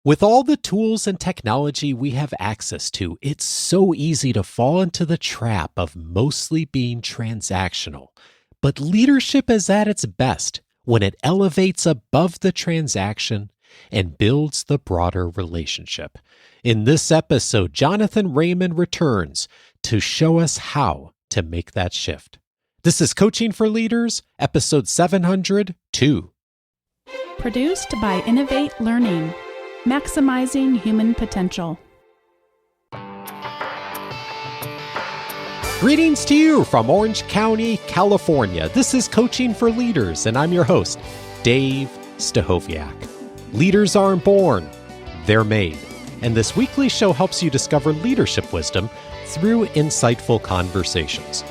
With all the tools and technology we have access to, it's so easy to fall into the trap of mostly being transactional. But leadership is at its best when it elevates above the transaction and builds the broader relationship. In this episode, Jonathan Raymond returns to show us how to make that shift. This is Coaching for Leaders, episode 702. Produced by Innovate Learning. Maximizing human potential. Greetings to you from Orange County, California. This is Coaching for Leaders, and I'm your host, Dave Stachowiak. Leaders aren't born, they're made. And this weekly show helps you discover leadership wisdom through insightful conversations.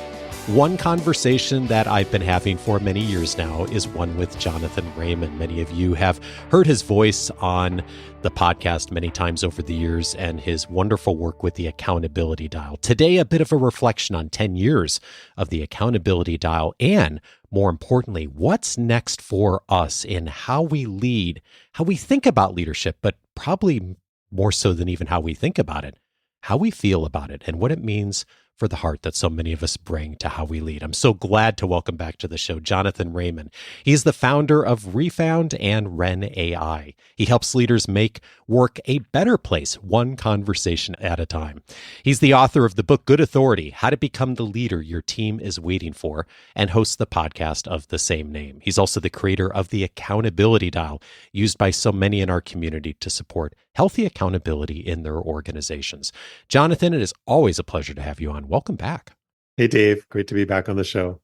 One conversation that I've been having for many years now is one with Jonathan Raymond. Many of you have heard his voice on the podcast many times over the years and his wonderful work with the Accountability Dial. Today, a bit of a reflection on 10 years of the Accountability Dial and, more importantly, what's next for us in how we lead, how we think about leadership, but probably more so than even how we think about it, how we feel about it, and what it means for the heart that so many of us bring to how we lead. I'm so glad to welcome back to the show Jonathan Raymond. He's the founder of Refound and Ren AI. He helps leaders make work a better place, one conversation at a time. He's the author of the book Good Authority, How to Become the Leader Your Team is Waiting For, and hosts the podcast of the same name. He's also the creator of the Accountability Dial, used by so many in our community to support healthy accountability in their organizations. Jonathan, it is always a pleasure to have you on. Welcome back. Hey, Dave. Great to be back on the show.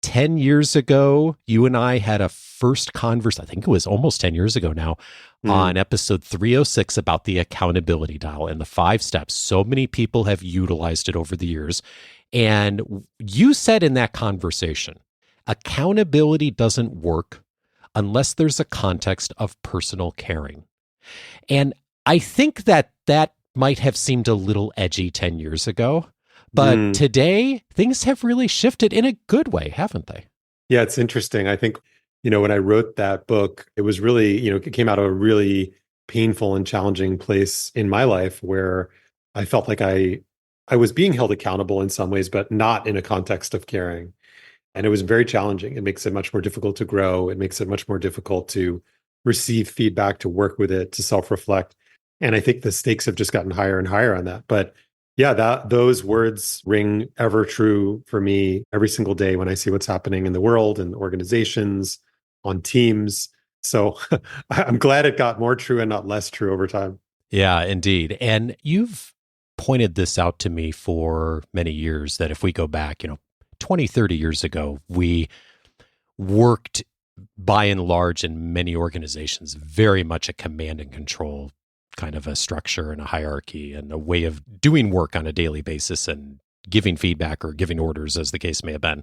10 years ago, you and I had a first conversation, I think it was almost 10 years ago now, on episode 306 about the Accountability Dial and the 5 steps. So many people have utilized it over the years. And you said in that conversation, accountability doesn't work unless there's a context of personal caring. And I think that might have seemed a little edgy 10 years ago. But today, things have really shifted in a good way, haven't they? Yeah, it's interesting. I think, when I wrote that book, it was really, it came out of a really painful and challenging place in my life where I felt like I was being held accountable in some ways, but not in a context of caring. And it was very challenging. It makes it much more difficult to grow. It makes it much more difficult to receive feedback, to work with it, to self-reflect. And I think the stakes have just gotten higher and higher on that. But yeah, those words ring ever true for me every single day when I see what's happening in the world and organizations, on teams. So I'm glad it got more true and not less true over time. Yeah, indeed. And you've pointed this out to me for many years that if we go back, 20, 30 years ago, we worked by and large in many organizations, very much a command and control kind of a structure and a hierarchy and a way of doing work on a daily basis and giving feedback or giving orders, as the case may have been.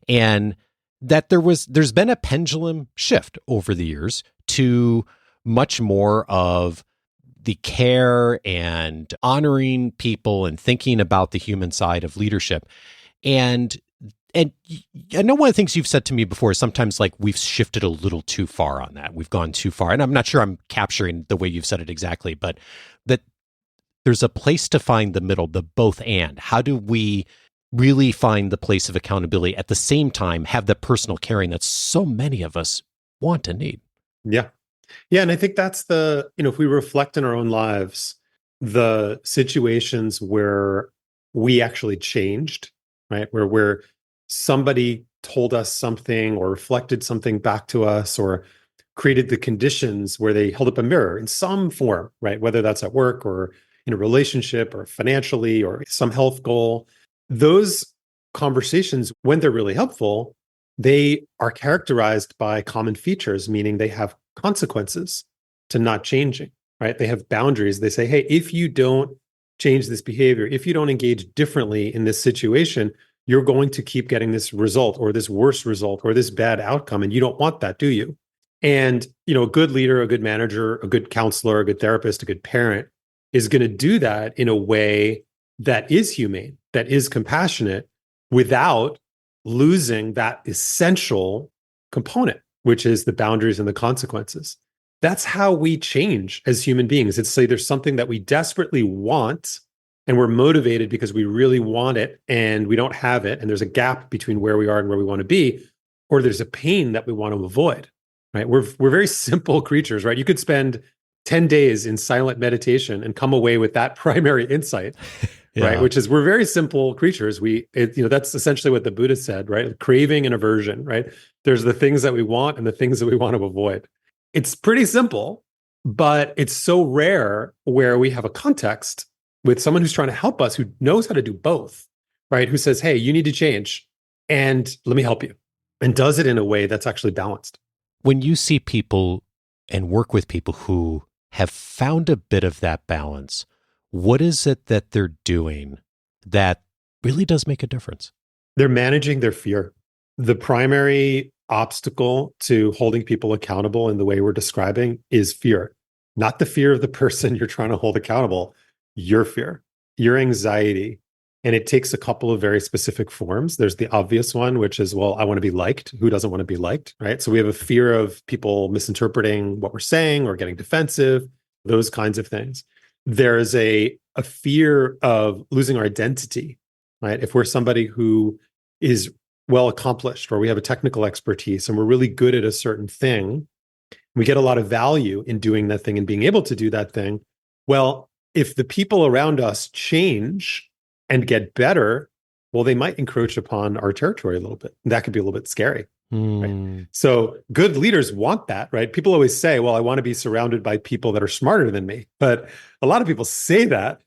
And that there's been a pendulum shift over the years to much more of the care and honoring people and thinking about the human side of leadership. And I know one of the things you've said to me before is sometimes like we've shifted a little too far on that. We've gone too far. And I'm not sure I'm capturing the way you've said it exactly, but that there's a place to find the middle, the both and. How do we really find the place of accountability at the same time, have the personal caring that so many of us want and need? Yeah. Yeah. And I think that's if we reflect in our own lives, the situations where we actually changed, right? Where somebody told us something or reflected something back to us or created the conditions where they held up a mirror in some form, right? Whether that's at work or in a relationship or financially or some health goal. Those conversations, when they're really helpful, they are characterized by common features, meaning they have consequences to not changing, right? They have boundaries. They say, hey, if you don't change this behavior, if you don't engage differently in this situation, you're going to keep getting this result or this worse result or this bad outcome. And you don't want that, do you? And, a good leader, a good manager, a good counselor, a good therapist, a good parent is going to do that in a way that is humane, that is compassionate, without losing that essential component, which is the boundaries and the consequences. That's how we change as human beings. It's say there's something that we desperately want and we're motivated because we really want it and we don't have it. And there's a gap between where we are and where we want to be, or there's a pain that we want to avoid, right? We're very simple creatures, right? You could spend 10 days in silent meditation and come away with that primary insight, right? Yeah. Which is we're very simple creatures. That's essentially what the Buddha said, right? Craving and aversion, right? There's the things that we want and the things that we want to avoid. It's pretty simple, but it's so rare where we have a context with someone who's trying to help us, who knows how to do both, right? Who says, hey, you need to change and let me help you, and does it in a way that's actually balanced. When you see people and work with people who have found a bit of that balance, what is it that they're doing that really does make a difference? They're managing their fear. The primary obstacle to holding people accountable in the way we're describing is fear, not the fear of the person you're trying to hold accountable, your fear, your anxiety. And it takes a couple of very specific forms. There's the obvious one, which is, well, I want to be liked. Who doesn't want to be liked, right? So we have a fear of people misinterpreting what we're saying or getting defensive, those kinds of things. There's a fear of losing our identity, right? If we're somebody who is well accomplished or we have a technical expertise and we're really good at a certain thing, we get a lot of value in doing that thing and being able to do that thing. Well, if the people around us change and get better, well, they might encroach upon our territory a little bit. That could be a little bit scary. Right? So good leaders want that, right? People always say, well, I want to be surrounded by people that are smarter than me. But a lot of people say that,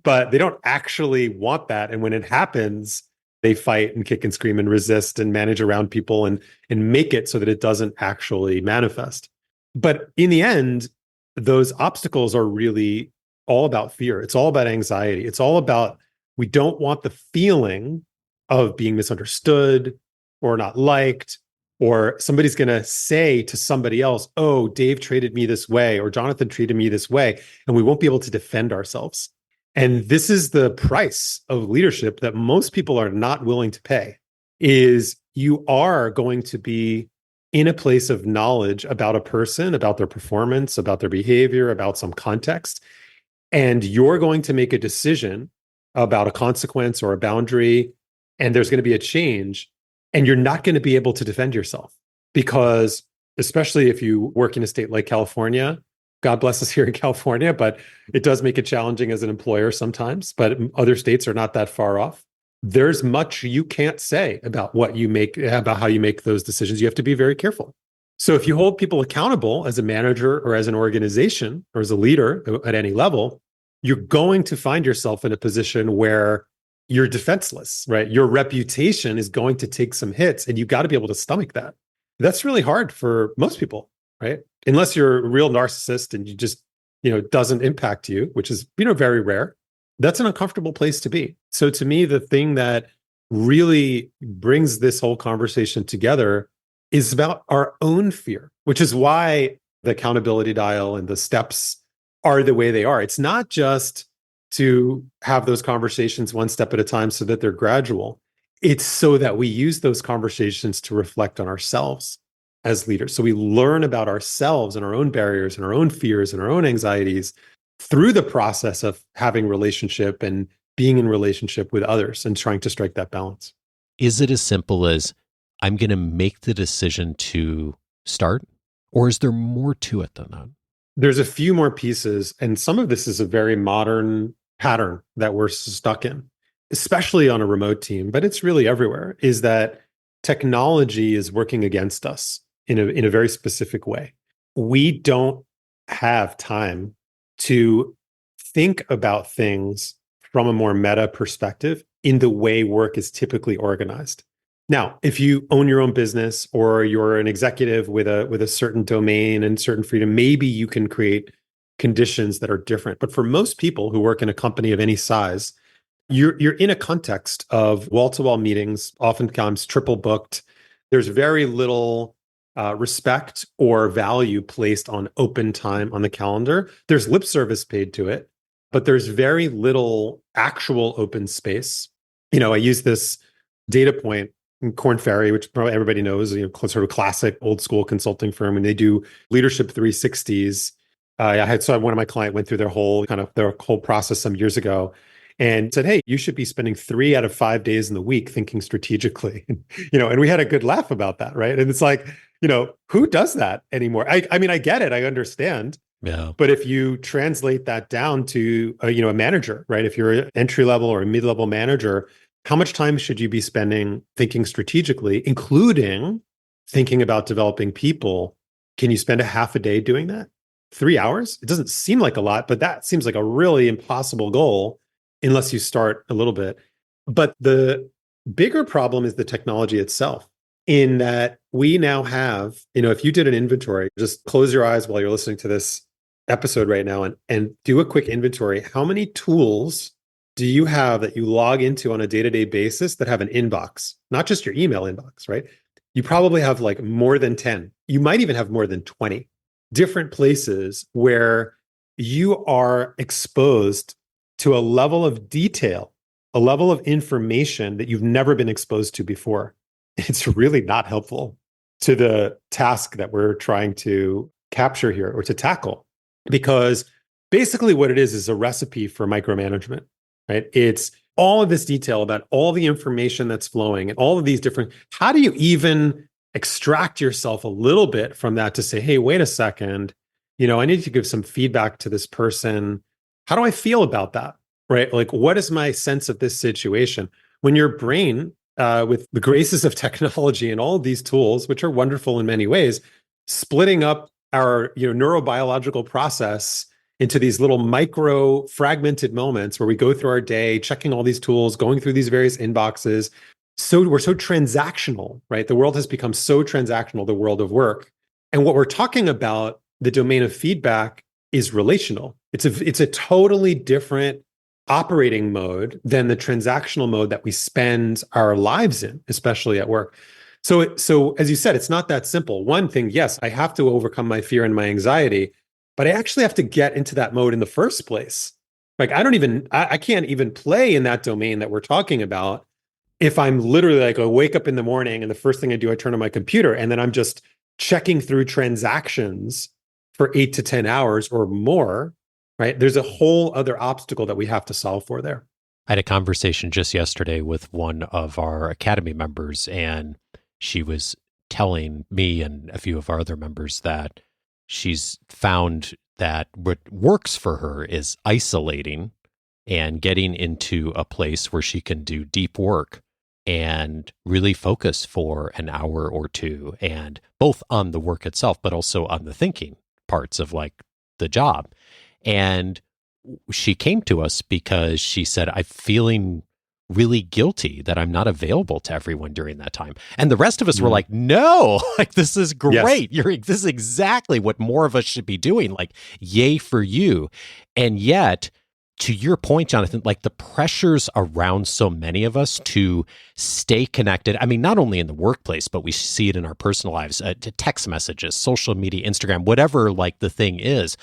but they don't actually want that. And when it happens, they fight and kick and scream and resist and manage around people and make it so that it doesn't actually manifest. But in the end, those obstacles are really all about fear. It's all about anxiety. It's all about, we don't want the feeling of being misunderstood or not liked, or somebody's going to say to somebody else, oh, Dave treated me this way, or Jonathan treated me this way, and we won't be able to defend ourselves. And this is the price of leadership that most people are not willing to pay, is you are going to be in a place of knowledge about a person, about their performance, about their behavior, about some context. And you're going to make a decision about a consequence or a boundary, and there's going to be a change, and you're not going to be able to defend yourself because, especially if you work in a state like California, God bless us here in California, but it does make it challenging as an employer sometimes, but other states are not that far off. There's much you can't say about about how you make those decisions. You have to be very careful. So if you hold people accountable as a manager or as an organization or as a leader at any level, you're going to find yourself in a position where you're defenseless, right? Your reputation is going to take some hits and you've got to be able to stomach that. That's really hard for most people, right? Unless you're a real narcissist and you just, it doesn't impact you, which is, very rare. That's an uncomfortable place to be. So to me, the thing that really brings this whole conversation together is about our own fear, which is why the accountability dial and the steps are the way they are. It's not just to have those conversations one step at a time so that they're gradual. It's so that we use those conversations to reflect on ourselves as leaders. So we learn about ourselves and our own barriers and our own fears and our own anxieties through the process of having relationship and being in relationship with others and trying to strike that balance. Is it as simple as I'm going to make the decision to start, or is there more to it than that? There's a few more pieces, and some of this is a very modern pattern that we're stuck in, especially on a remote team, but it's really everywhere, is that technology is working against us in a very specific way. We don't have time to think about things from a more meta perspective in the way work is typically organized. Now, if you own your own business or you're an executive with a certain domain and certain freedom, maybe you can create conditions that are different. But for most people who work in a company of any size, you're in a context of wall-to-wall meetings, oftentimes triple booked. There's very little respect or value placed on open time on the calendar. There's lip service paid to it, but there's very little actual open space. I use this data point. Korn Ferry, which probably everybody knows, sort of classic old school consulting firm, and they do leadership 360s. One of my client went through their whole process some years ago and said, "Hey, you should be spending 3 out of 5 days in the week thinking strategically." And we had a good laugh about that, right? And it's like, who does that anymore? I mean, I get it, I understand. Yeah. But if you translate that down to a manager, right? If you're an entry level or a mid-level manager, how much time should you be spending thinking strategically, including thinking about developing people? Can you spend a half a day doing that? 3 hours? It doesn't seem like a lot, but that seems like a really impossible goal unless you start a little bit. But the bigger problem is the technology itself, in that we now have, if you did an inventory, just close your eyes while you're listening to this episode right now and do a quick inventory. How many tools do you have that you log into on a day-to-day basis that have an inbox, not just your email inbox, right? You probably have like more than 10. You might even have more than 20 different places where you are exposed to a level of detail, a level of information that you've never been exposed to before. It's really not helpful to the task that we're trying to capture here or to tackle, because basically what it is a recipe for micromanagement, right? It's all of this detail about all the information that's flowing and all of these different, how do you even extract yourself a little bit from that to say, hey, wait a second, I need to give some feedback to this person. How do I feel about that, right? Like, what is my sense of this situation? When your brain, with the graces of technology and all of these tools, which are wonderful in many ways, splitting up our neurobiological process into these little micro fragmented moments where we go through our day, checking all these tools, going through these various inboxes. So we're so transactional, right? The world has become so transactional, the world of work. And what we're talking about, the domain of feedback, is relational. It's a totally different operating mode than the transactional mode that we spend our lives in, especially at work. So as you said, it's not that simple. One thing, yes, I have to overcome my fear and my anxiety, but I actually have to get into that mode in the first place. Like, I can't even play in that domain that we're talking about if I'm literally like, I wake up in the morning and the first thing I do, I turn on my computer and then I'm just checking through transactions for 8 to 10 hours or more, right? There's a whole other obstacle that we have to solve for there. I had a conversation just yesterday with one of our Academy members, and she was telling me and a few of our other members that she's found that what works for her is isolating and getting into a place where she can do deep work and really focus for an hour or two, and both on the work itself, but also on the thinking parts of like the job. And she came to us because she said, I'm feeling really guilty that I'm not available to everyone during that time. And the rest of us were like, no, like, this is great. Yes. This is exactly what more of us should be doing. Like, yay for you. And yet, to your point, Jonathan, like, the pressures around so many of us to stay connected. I mean, not only in the workplace, but we see it in our personal lives, to text messages, social media, Instagram, whatever like the thing is,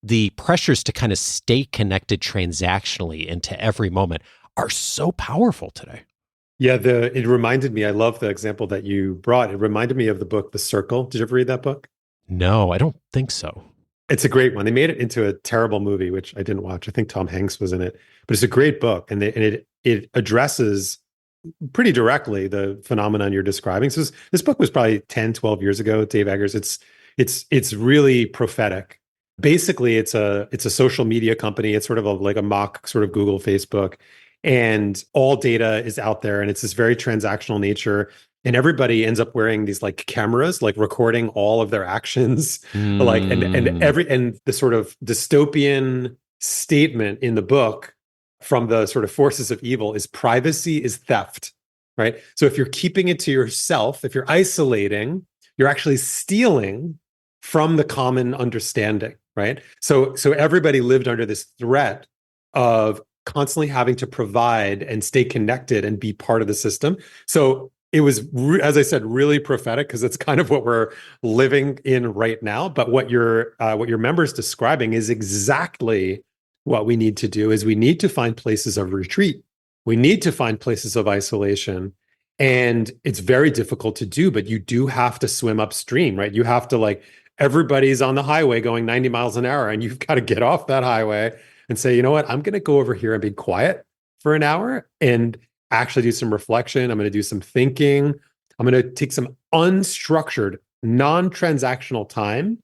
the pressures to kind of stay connected transactionally into every moment are so powerful today. Yeah, it reminded me, I love the example that you brought. It reminded me of the book, The Circle. Did you ever read that book? No, I don't think so. It's a great one. They made it into a terrible movie, which I didn't watch. I think Tom Hanks was in it, but it's a great book. And it addresses pretty directly the phenomenon you're describing. So this book was probably 10, 12 years ago, Dave Eggers. It's really prophetic. Basically, it's a social media company. It's sort of like a mock sort of Google, Facebook, and all data is out there, and it's this very transactional nature. And everybody ends up wearing these like cameras, like recording all of their actions, like and the sort of dystopian statement in the book from the sort of forces of evil is privacy is theft, right? So if you're keeping it to yourself, if you're isolating, you're actually stealing from the common understanding, right? So everybody lived under this threat of constantly having to provide and stay connected and be part of the system. So it was, as I said, really prophetic, because it's kind of what we're living in right now. But what your member is describing is exactly what we need to do. Is we need to find places of retreat. We need to find places of isolation. And it's very difficult to do, but you do have to swim upstream, right? You have to like, everybody's on the highway going 90 miles an hour, and you've got to get off that highway and say, you know what, I'm going to go over here and be quiet for an hour and actually do some reflection. I'm going to do some thinking. I'm going to take some unstructured, non-transactional time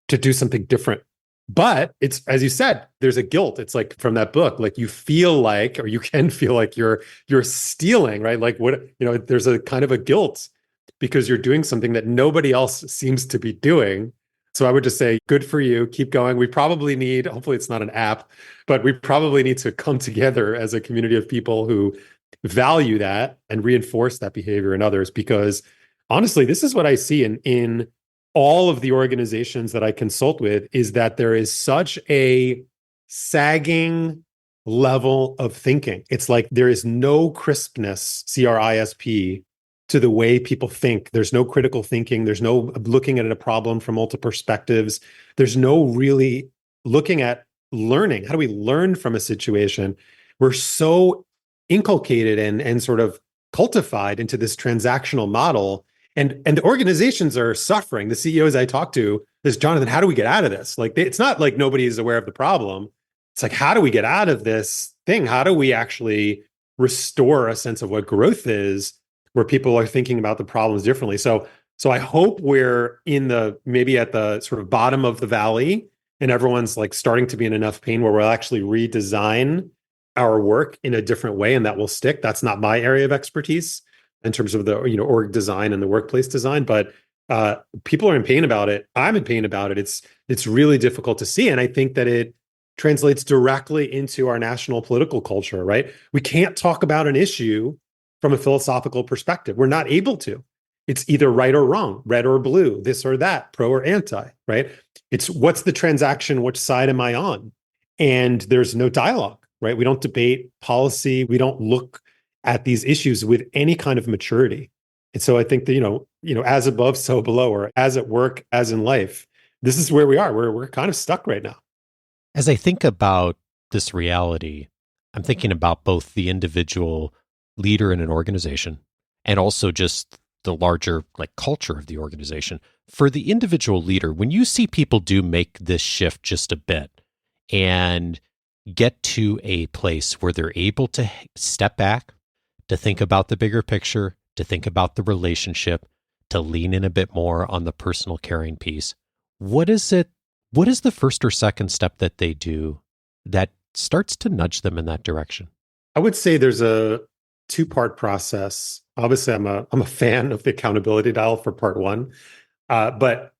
to do something different. But it's, as you said, there's a guilt. It's like from that book, like you feel like, or you can feel like you're stealing, right? Like what, there's a kind of a guilt because you're doing something that nobody else seems to be doing. So I would just say, good for you. Keep going. We probably need, hopefully it's not an app, but we probably need to come together as a community of people who value that and reinforce that behavior in others. Because honestly, this is what I see in all of the organizations that I consult with, is that there is such a sagging level of thinking. It's like there is no crispness, CRISP, to the way people think. There's no critical thinking. There's no looking at a problem from multiple perspectives. There's no really looking at learning. How do we learn from a situation? We're so inculcated and sort of cultified into this transactional model. And the organizations are suffering. The CEOs I talk to is, Jonathan, how do we get out of this? Like, it's not like nobody is aware of the problem. It's like, how do we get out of this thing? How do we actually restore a sense of what growth is, where people are thinking about the problems differently? So I hope we're maybe at the sort of bottom of the valley, and everyone's like starting to be in enough pain where we'll actually redesign our work in a different way, and that will stick. That's not my area of expertise in terms of the org design and the workplace design, but people are in pain about it. I'm in pain about it. It's really difficult to see, and I think that it translates directly into our national political culture. Right? We can't talk about an issue from a philosophical perspective. We're not able to. It's either right or wrong, red or blue, this or that, pro or anti. Right? It's what's the transaction? Which side am I on? And there's no dialogue. Right? We don't debate policy. We don't look at these issues with any kind of maturity. And so I think that, as above, so below, or as at work, as in life, this is where we are. We're kind of stuck right now. As I think about this reality, I'm thinking about both the individual leader in an organization and also just the larger culture of the organization. For the individual leader, when you see people do make this shift just a bit and get to a place where they're able to step back, to think about the bigger picture, to think about the relationship, to lean in a bit more on the personal caring piece, what is the first or second step that they do that starts to nudge them in that direction? I would say there's a two-part process. Obviously, I'm a fan of the accountability dial for part one, but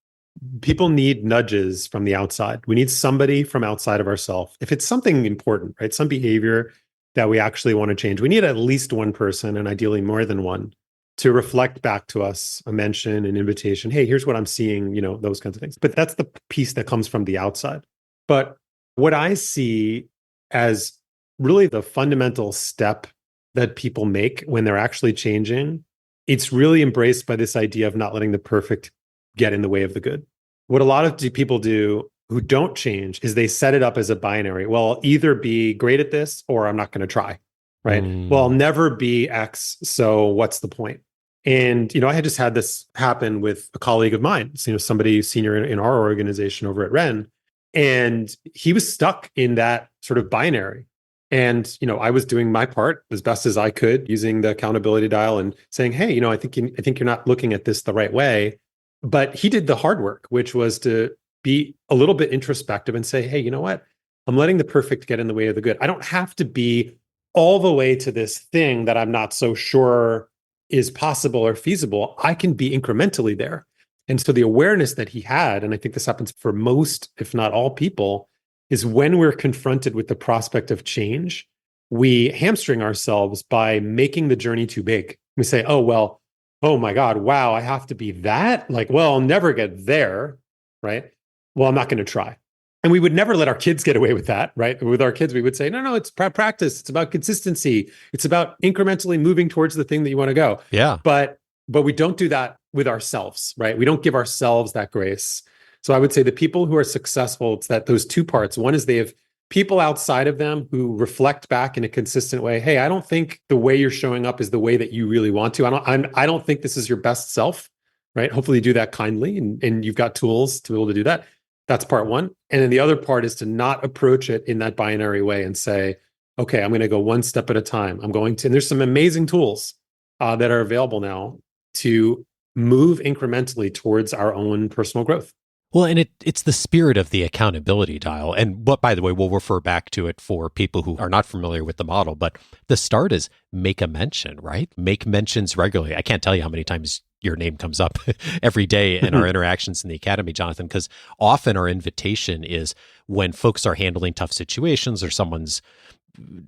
people need nudges from the outside. We need somebody from outside of ourselves. If it's something important, right, some behavior that we actually want to change, we need at least one person, and ideally more than one, to reflect back to us a mention, an invitation. Hey, here's what I'm seeing, those kinds of things. But that's the piece that comes from the outside. But what I see as really the fundamental step that people make when they're actually changing, it's really embraced by this idea of not letting the perfect get in the way of the good. What a lot of people do who don't change is they set it up as a binary. Well, I'll either be great at this or I'm not going to try, right? Well, I'll never be X, so what's the point? And, I had just had this happen with a colleague of mine, somebody senior in our organization over at Ren, and he was stuck in that sort of binary. And, I was doing my part as best as I could using the accountability dial and saying, hey, I think you're not looking at this the right way. But he did the hard work, which was to be a little bit introspective and say, hey, you know what? I'm letting the perfect get in the way of the good. I don't have to be all the way to this thing that I'm not so sure is possible or feasible. I can be incrementally there. And so the awareness that he had, and I think this happens for most, if not all people, is when we're confronted with the prospect of change, we hamstring ourselves by making the journey too big. We say, oh my God, wow, I have to be that? I'll never get there, right? Well, I'm not going to try. And we would never let our kids get away with that, right? With our kids, we would say, no, it's practice. It's about consistency. It's about incrementally moving towards the thing that you want to go. Yeah. But we don't do that with ourselves, right? We don't give ourselves that grace. So I would say the people who are successful, it's that those two parts. One is they've people outside of them who reflect back in a consistent way. Hey, I don't think the way you're showing up is the way that you really want to. I don't think this is your best self, right? Hopefully you do that kindly and you've got tools to be able to do that. That's part one. And then the other part is to not approach it in that binary way and say, okay, I'm going to go one step at a time. And there's some amazing tools that are available now to move incrementally towards our own personal growth. Well, and it's the spirit of the accountability dial. And what, by the way, we'll refer back to it for people who are not familiar with the model, but the start is make a mention, right? Make mentions regularly. I can't tell you how many times your name comes up every day in our interactions in the academy, Jonathan, because often our invitation is when folks are handling tough situations or someone's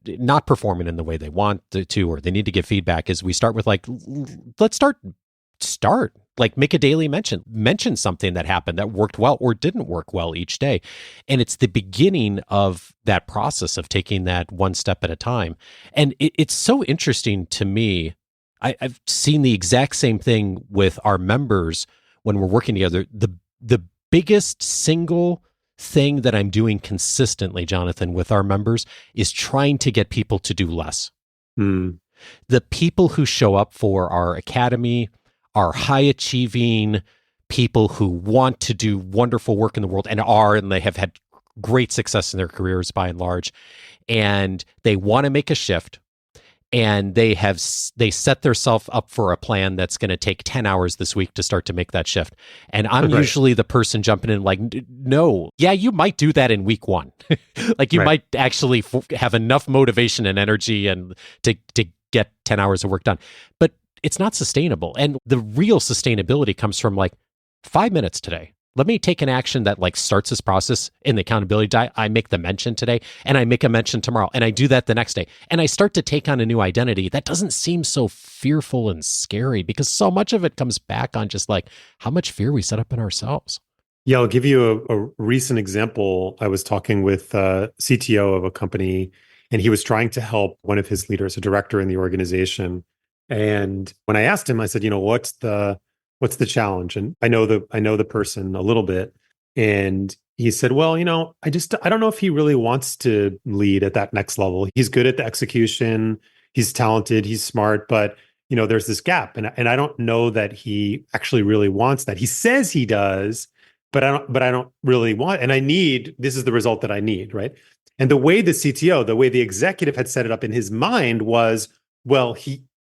not performing in the way they want to, or they need to give feedback, is we start with like, let's start, like make a daily mention something that happened that worked well or didn't work well each day. And it's the beginning of that process of taking that one step at a time. And it's so interesting to me. I've seen the exact same thing with our members when we're working together. The biggest single thing that I'm doing consistently, Jonathan, with our members is trying to get people to do less. The people who show up for our academy are high achieving people who want to do wonderful work in the world and they have had great success in their careers by and large. And they want to make a shift. And they set themselves up for a plan that's going to take 10 hours this week to start to make that shift. And I'm usually the person jumping in like, no, yeah, you might do that in week one. Like you might actually have enough motivation and energy and to get 10 hours of work done. But it's not sustainable. And the real sustainability comes from like 5 minutes today. Let me take an action that like starts this process in the accountability diet. I make the mention today and I make a mention tomorrow and I do that the next day. And I start to take on a new identity that doesn't seem so fearful and scary because so much of it comes back on just like how much fear we set up in ourselves. Yeah, I'll give you a recent example. I was talking with a CTO of a company and he was trying to help one of his leaders, a director in the organization. And when I asked him, I said, what's the challenge? And I know the person a little bit. And he said, well, I don't know if he really wants to lead at that next level. He's good at the execution. He's talented. He's smart. But, there's this gap. And I don't know that he actually really wants that. He says he does, but I don't really want, and this is the result that I need. Right. And the way the executive had set it up in his mind was, well,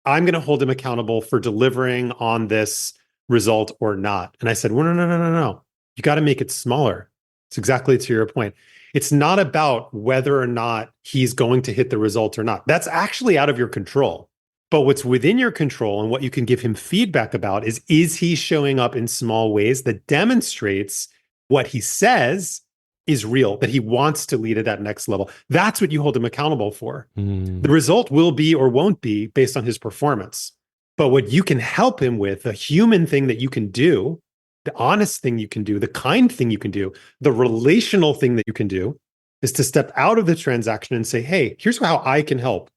I'm going to hold him accountable for delivering on this result or not. And I said, well, no. You got to make it smaller. It's exactly to your point. It's not about whether or not he's going to hit the result or not. That's actually out of your control. But what's within your control and what you can give him feedback about is he showing up in small ways that demonstrates what he says is real, that he wants to lead at that next level. That's what you hold him accountable for. The result will be or won't be based on his performance. But what you can help him with, the human thing that you can do, the honest thing you can do, the kind thing you can do, the relational thing that you can do, is to step out of the transaction and say, hey, here's how I can help.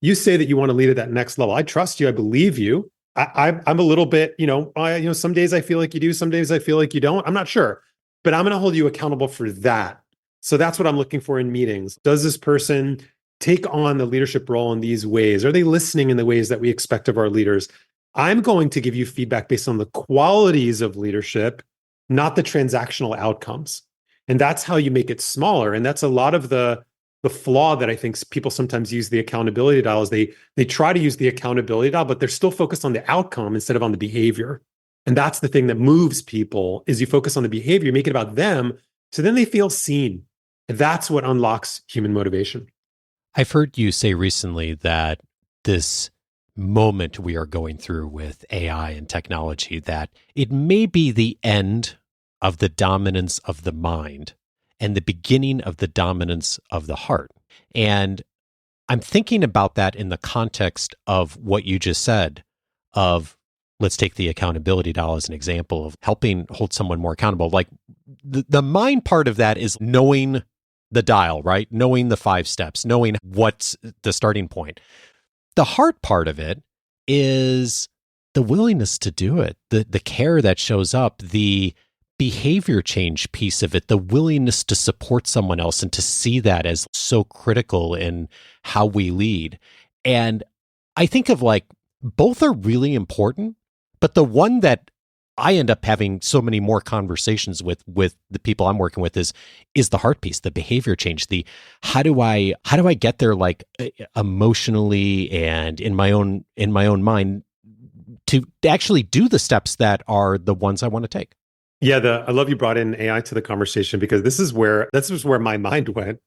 You say that you want to lead at that next level. I trust you. I believe you. I'm a little bit, some days I feel like you do, some days I feel like you don't. I'm not sure. But I'm going to hold you accountable for that. So that's what I'm looking for in meetings. Does this person take on the leadership role in these ways? Are they listening in the ways that we expect of our leaders? I'm going to give you feedback based on the qualities of leadership, not the transactional outcomes. And that's how you make it smaller. And that's a lot of the flaw that I think people sometimes use the accountability dial is they try to use the accountability dial, but they're still focused on the outcome instead of on the behavior. And that's the thing that moves people is you focus on the behavior, you make it about them. So then they feel seen. And that's what unlocks human motivation. I've heard you say recently that this moment we are going through with AI and technology, that it may be the end of the dominance of the mind and the beginning of the dominance of the heart. And I'm thinking about that in the context of what you just said of, let's take the accountability dial as an example of helping hold someone more accountable. Like the mind part of that is knowing the dial, right? Knowing the 5 steps, knowing what's the starting point. The heart part of it is the willingness to do it, the care that shows up, the behavior change piece of it, the willingness to support someone else and to see that as so critical in how we lead. And I think of like both are really important, but the one that I end up having so many more conversations with the people I'm working with is the heart piece, the behavior change, the how do I get there like emotionally and in my own mind to actually do the steps that are the ones I want to take. Yeah, I love you brought in AI to the conversation because this is where my mind went.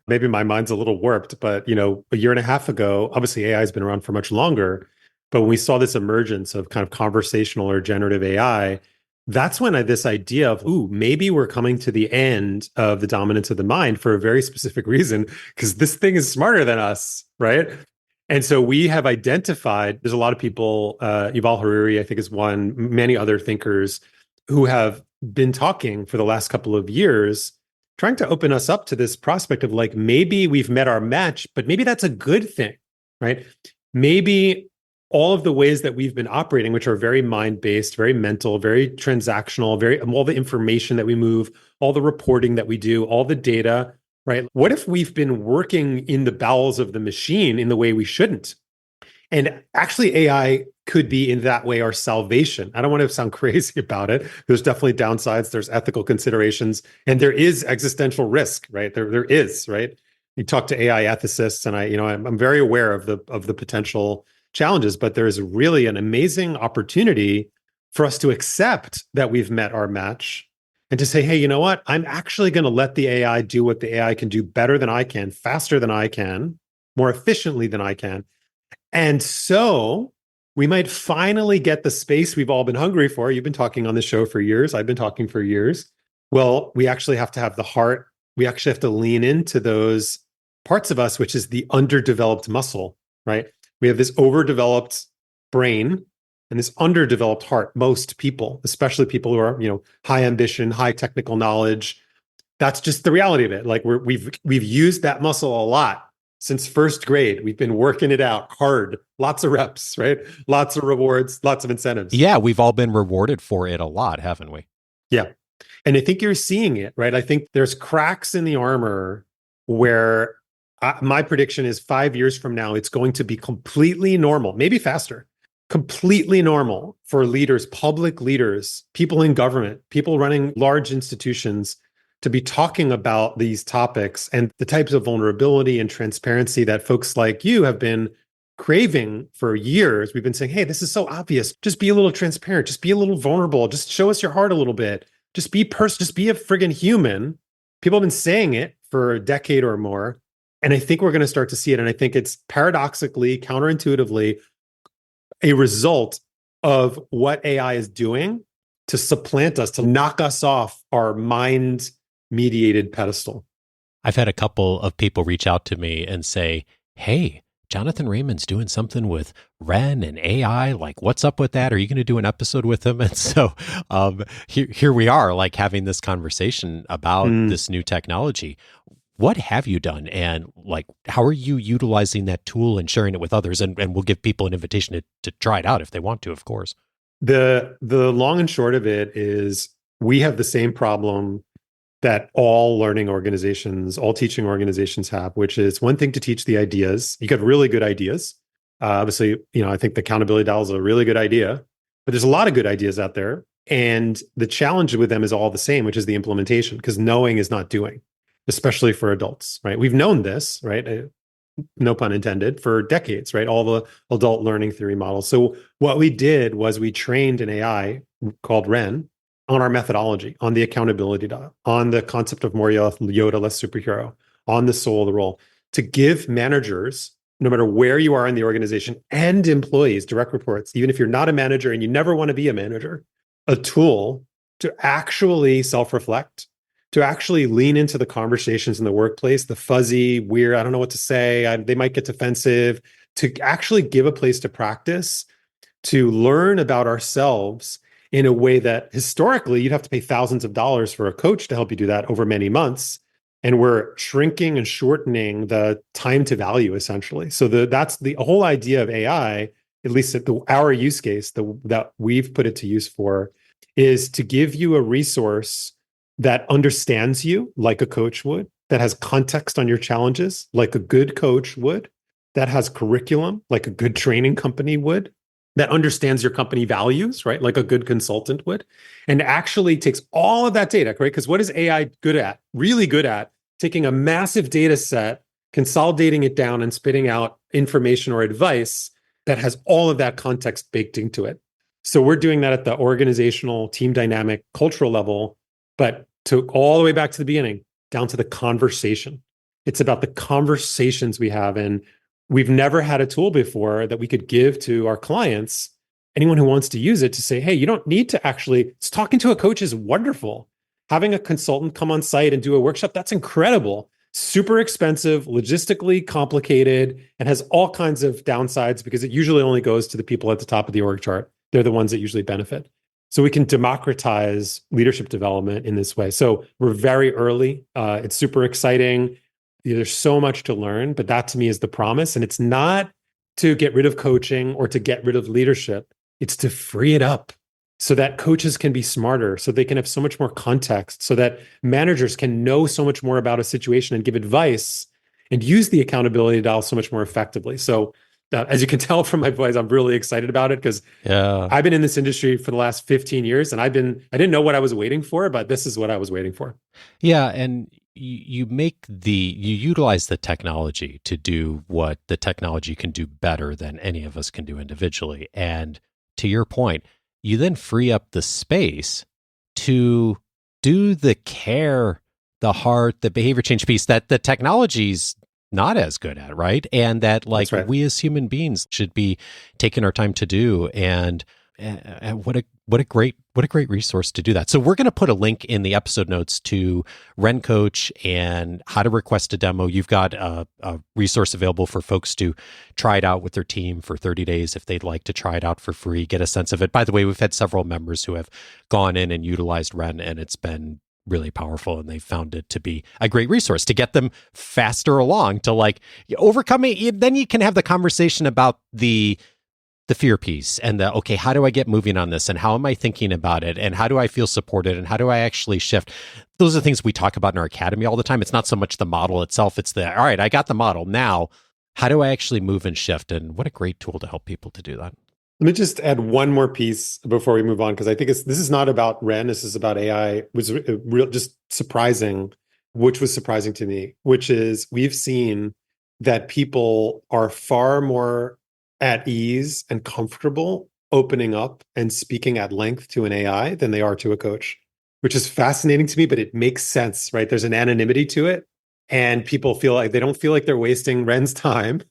Maybe my mind's a little warped, but a year and a half ago, obviously AI has been around for much longer, but when we saw this emergence of kind of conversational or generative AI, that's when this idea of, ooh, maybe we're coming to the end of the dominance of the mind for a very specific reason, because this thing is smarter than us, right? And so we have identified, there's a lot of people, Yuval Harari, I think is one, many other thinkers who have been talking for the last couple of years, trying to open us up to this prospect of like, maybe we've met our match, but maybe that's a good thing, right? Maybe all of the ways that we've been operating, which are very mind-based, very mental, very transactional, all the information that we move, all the reporting that we do, all the data, right? What if we've been working in the bowels of the machine in the way we shouldn't? And actually, AI could be in that way our salvation. I don't want to sound crazy about it. There's definitely downsides. There's ethical considerations, and there is existential risk, right? There is, right? You talk to AI ethicists, and I'm very aware of the potential challenges, but there is really an amazing opportunity for us to accept that we've met our match and to say, hey, you know what? I'm actually going to let the AI do what the AI can do better than I can, faster than I can, more efficiently than I can. And so we might finally get the space we've all been hungry for. You've been talking on this show for years. I've been talking for years. Well, we actually have to have the heart. We actually have to lean into those parts of us, which is the underdeveloped muscle, right? We have this overdeveloped brain and this underdeveloped heart. Most people, especially people who are, high ambition, high technical knowledge. That's just the reality of it. Like we've used that muscle a lot. Since first grade, we've been working it out hard, lots of reps, right? Lots of rewards, lots of incentives. Yeah, we've all been rewarded for it a lot, haven't we? Yeah. And I think you're seeing it, right? I think there's cracks in the armor where my prediction is 5 years from now, it's going to be completely normal, maybe faster, completely normal for leaders, public leaders, people in government, people running large institutions to be talking about these topics and the types of vulnerability and transparency that folks like you have been craving for years. We've been saying, hey, this is so obvious. Just be a little transparent. Just be a little vulnerable. Just show us your heart a little bit. Just be a friggin' human. People have been saying it for a decade or more. And I think we're going to start to see it. And I think it's paradoxically, counterintuitively, a result of what AI is doing to supplant us, to knock us off our mind mediated pedestal. I've had a couple of people reach out to me and say, hey, Jonathan Raymond's doing something with Ren and AI. Like, what's up with that? Are you going to do an episode with him? And so here we are, like having this conversation about this new technology. What have you done? And like, how are you utilizing that tool and sharing it with others? And we'll give people an invitation to try it out if they want to, of course. The long and short of it is we have the same problem that all learning organizations, all teaching organizations have, which is one thing to teach the ideas. You got really good ideas. Obviously, I think the accountability dial is a really good idea, but there's a lot of good ideas out there. And the challenge with them is all the same, which is the implementation, because knowing is not doing, especially for adults, right? We've known this, right? No pun intended, for decades, right? All the adult learning theory models. So what we did was we trained an AI called Ren on our methodology, on the accountability dial, on the concept of more Yoda, less superhero, on the soul of the role, to give managers, no matter where you are in the organization, and employees, direct reports, even if you're not a manager and you never want to be a manager, a tool to actually self-reflect, to actually lean into the conversations in the workplace, the fuzzy, weird, I don't know what to say, they might get defensive, to actually give a place to practice, to learn about ourselves in a way that historically you'd have to pay thousands of dollars for a coach to help you do that over many months. And we're shrinking and shortening the time to value, essentially. So that's the whole idea of AI, at least at our use case that we've put it to use for, is to give you a resource that understands you like a coach would, that has context on your challenges like a good coach would, that has curriculum like a good training company would, that understands your company values, right? Like a good consultant would, and actually takes all of that data, right? Because what is AI good at? Really good at taking a massive data set, consolidating it down, and spitting out information or advice that has all of that context baked into it. So we're doing that at the organizational, team dynamic, cultural level, but to all the way back to the beginning, down to the conversation. It's about the conversations we have. And we've never had a tool before that we could give to our clients, anyone who wants to use it, to say, hey, you don't need to actually, talking to a coach is wonderful. Having a consultant come on site and do a workshop, that's incredible. Super expensive, logistically complicated, and has all kinds of downsides because it usually only goes to the people at the top of the org chart. They're the ones that usually benefit. So we can democratize leadership development in this way. So we're very early. It's super exciting. There's so much to learn, but that to me is the promise. And it's not to get rid of coaching or to get rid of leadership. It's to free it up so that coaches can be smarter, so they can have so much more context, so that managers can know so much more about a situation and give advice and use the accountability dial so much more effectively. So as you can tell from my voice, I'm really excited about it because I've been in this industry for the last 15 years and I didn't know what I was waiting for, but this is what I was waiting for. Yeah. And you utilize the technology to do what the technology can do better than any of us can do individually. And to your point, you then free up the space to do the care, the heart, the behavior change piece that the technology's not as good at, right? And that we as human beings should be taking our time to do. And what a great resource to do that. So we're going to put a link in the episode notes to Ren Coach and how to request a demo. You've got a resource available for folks to try it out with their team for 30 days if they'd like to try it out for free, get a sense of it. By the way, we've had several members who have gone in and utilized Ren, and it's been really powerful, and they found it to be a great resource to get them faster along to overcome it. Then you can have the conversation about the fear piece and okay, how do I get moving on this? And how am I thinking about it? And how do I feel supported? And how do I actually shift? Those are things we talk about in our academy all the time. It's not so much the model itself. It's all right, I got the model. Now, how do I actually move and shift? And what a great tool to help people to do that. Let me just add one more piece before we move on, because I think this is not about Ren. This is about AI. It was just surprising, which was surprising to me, which is we've seen that people are far more at ease and comfortable opening up and speaking at length to an AI than they are to a coach, which is fascinating to me, but it makes sense, right? There's an anonymity to it, and people feel like they don't feel like they're wasting Ren's time.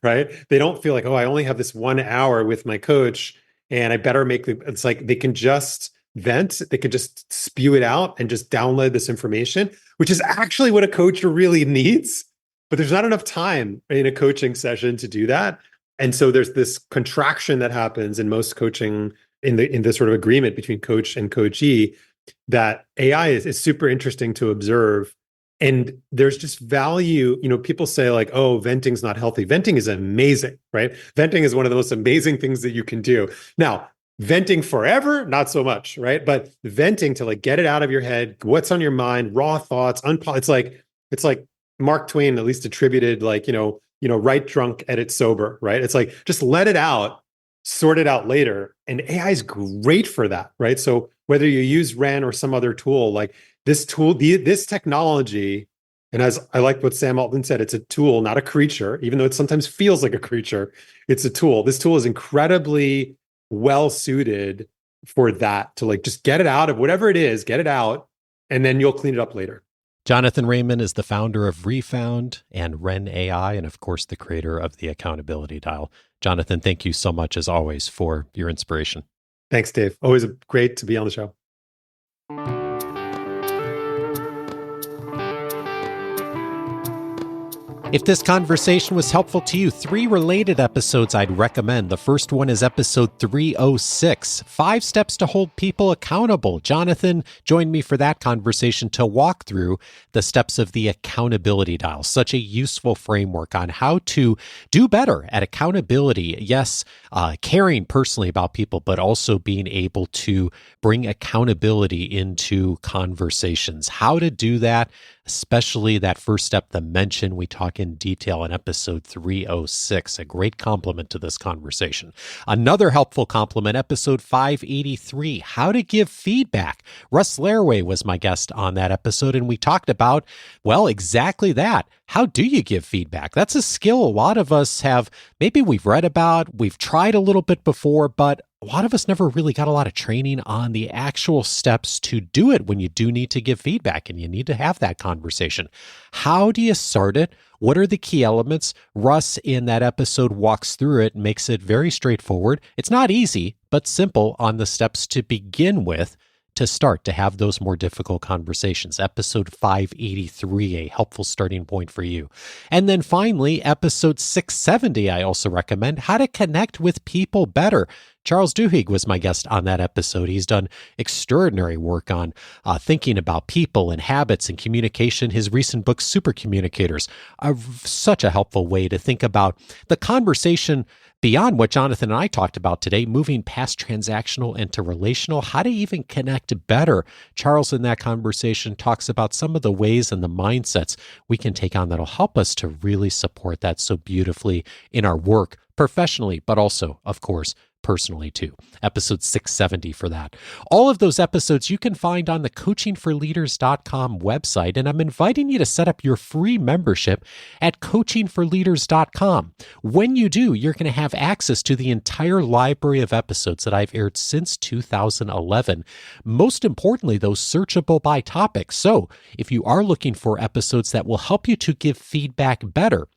Right? They don't feel like, oh, I only have this 1 hour with my coach and I better it's like they can just vent, they can just spew it out and just download this information, which is actually what a coach really needs. But there's not enough time in a coaching session to do that. And so there's this contraction that happens in most coaching in this sort of agreement between coach and coachee that AI is super interesting to observe. And there's just value, people say oh, venting's not healthy. Venting is amazing, right? Venting is one of the most amazing things that you can do. Now, venting forever, not so much, right? But venting to get it out of your head, what's on your mind, raw thoughts, it's like Mark Twain at least attributed write drunk, edit sober, right? It's like, just let it out, sort it out later. And AI is great for that, right? So whether you use Ren or some other tool, this tool, this technology, and as I like what Sam Altman said, it's a tool, not a creature, even though it sometimes feels like a creature. It's a tool. This tool is incredibly well suited for that, to just get it out of whatever it is, get it out, and then you'll clean it up later. Jonathan Raymond is the founder of Refound and Ren AI, and of course, the creator of the Accountability Dial. Jonathan, thank you so much, as always, for your inspiration. Thanks, Dave. Always great to be on the show. If this conversation was helpful to you, 3 related episodes I'd recommend. The first one is episode 306, 5 Steps to Hold People Accountable. Jonathan joined me for that conversation to walk through the steps of the accountability dial, such a useful framework on how to do better at accountability. Yes, caring personally about people, but also being able to bring accountability into conversations. How to do that, especially that first step, the mention, we talk in detail in episode 306, a great complement to this conversation. Another helpful complement, episode 583, how to give feedback. Russ Laraway was my guest on that episode, and we talked about, well, exactly that. How do you give feedback? That's a skill a lot of us have, maybe we've read about, we've tried a little bit before, but a lot of us never really got a lot of training on the actual steps to do it when you do need to give feedback and you need to have that conversation. How do you start it? What are the key elements? Russ in that episode walks through it and makes it very straightforward. It's not easy, but simple on the steps to begin with to start to have those more difficult conversations. Episode 583, a helpful starting point for you. And then finally, episode 670, I also recommend how to connect with people better. Charles Duhigg was my guest on that episode. He's done extraordinary work on thinking about people and habits and communication. His recent book, Super Communicators, are such a helpful way to think about the conversation beyond what Jonathan and I talked about today, moving past transactional into relational, how to even connect better. Charles in that conversation talks about some of the ways and the mindsets we can take on that'll help us to really support that so beautifully in our work professionally, but also, of course, personally too. Episode 670 for that. All of those episodes you can find on the coachingforleaders.com website, and I'm inviting you to set up your free membership at coachingforleaders.com. When you do, you're going to have access to the entire library of episodes that I've aired since 2011. Most importantly, those searchable by topic. So if you are looking for episodes that will help you to give feedback better,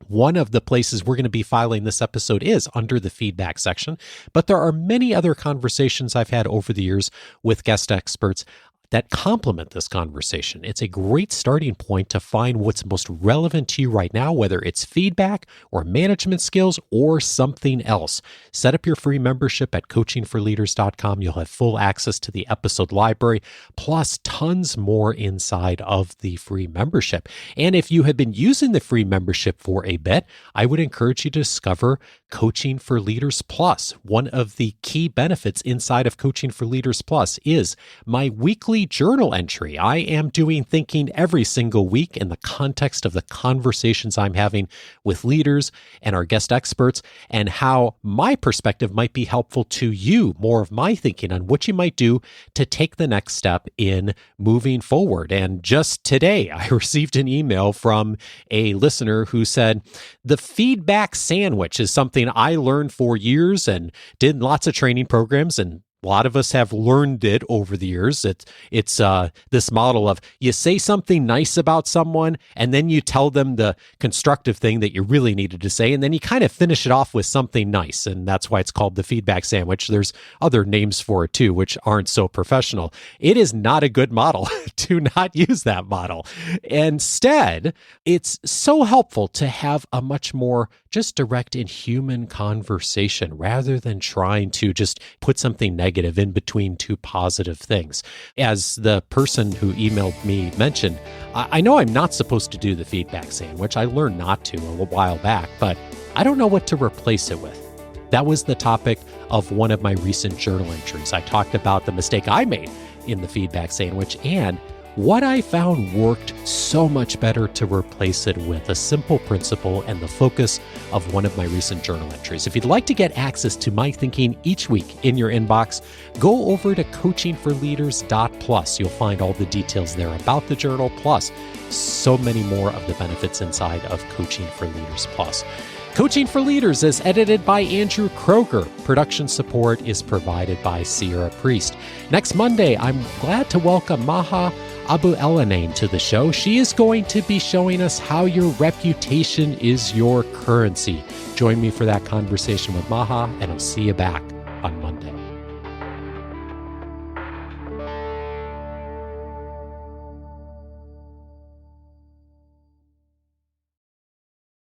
one of the places we're going to be filing this episode is under the feedback section, but there are many other conversations I've had over the years with guest experts that complement this conversation. It's a great starting point to find what's most relevant to you right now, whether it's feedback or management skills or something else. Set up your free membership at coachingforleaders.com. You'll have full access to the episode library, plus tons more inside of the free membership. And if you have been using the free membership for a bit, I would encourage you to discover Coaching for Leaders Plus. One of the key benefits inside of Coaching for Leaders Plus is my weekly journal entry. I am doing thinking every single week in the context of the conversations I'm having with leaders and our guest experts, and how my perspective might be helpful to you, more of my thinking on what you might do to take the next step in moving forward. And just today, I received an email from a listener who said, the feedback sandwich is something I learned for years and did lots of training programs, and a lot of us have learned it over the years. It's this model of you say something nice about someone, and then you tell them the constructive thing that you really needed to say, and then you kind of finish it off with something nice, and that's why it's called the feedback sandwich. There's other names for it too, which aren't so professional. It is not a good model. Do not use that model. Instead, it's so helpful to have a much more just direct and human conversation rather than trying to just put something negative in between two positive things. As the person who emailed me mentioned, I know I'm not supposed to do the feedback sandwich. I learned not to a while back, but I don't know what to replace it with. That was the topic of one of my recent journal entries. I talked about the mistake I made in the feedback sandwich and what I found worked so much better to replace it with, a simple principle and the focus of one of my recent journal entries. If you'd like to get access to my thinking each week in your inbox, go over to coachingforleaders.plus. You'll find all the details there about the journal, plus so many more of the benefits inside of Coaching for Leaders Plus. Coaching for Leaders is edited by Andrew Kroger. Production support is provided by Sierra Priest. Next Monday, I'm glad to welcome Maha Abu Elaine to the show. She is going to be showing us how your reputation is your currency. Join me for that conversation with Maha, and I'll see you back.